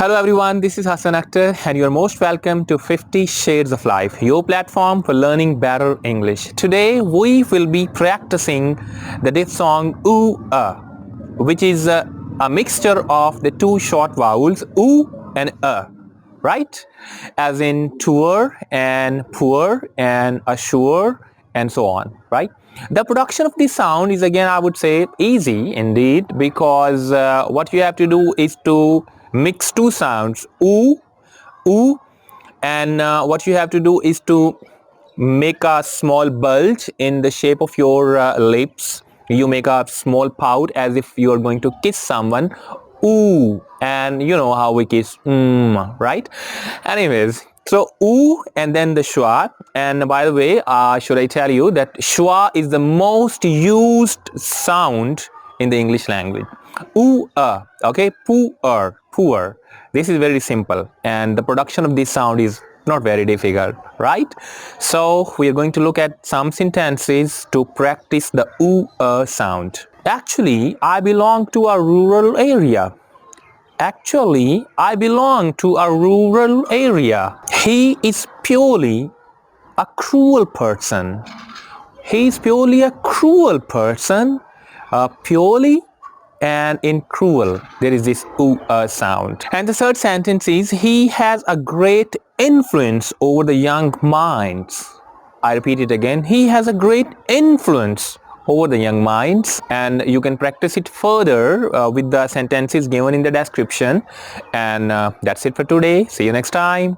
Hello everyone, this is Hassan Akhtar and you are most welcome to 50 Shades of Life, your platform for learning better English. Today we will be practicing the diphthong oo, which is a mixture of the two short vowels oo and right? As in tour and poor and assure and so on, right? The production of this sound is, again, I would say, easy indeed, because what you have to do is to mix two sounds, oo, oo, and what you have to do is to make a small bulge in the shape of your lips. You make a small pout as if you are going to kiss someone. Ooh, and you know how we kiss, right? Anyways, so ooh and then the schwa. And by the way, should I tell you that schwa is the most used sound in the English language. Ooh, okay, poor. This is very simple, and the production of this sound is not very difficult, right? So we are going to look at some sentences to practice the oo sound. Actually, I belong to a rural area. Actually, I belong to a rural area. He is purely a cruel person. He is purely a cruel person. Purely and in cruel, there is this oo sound. And the third sentence is, he has a great influence over the young minds. I repeat it again, he has a great influence over the young minds. And you can practice it further with the sentences given in the description. And that's it for today. See you next time.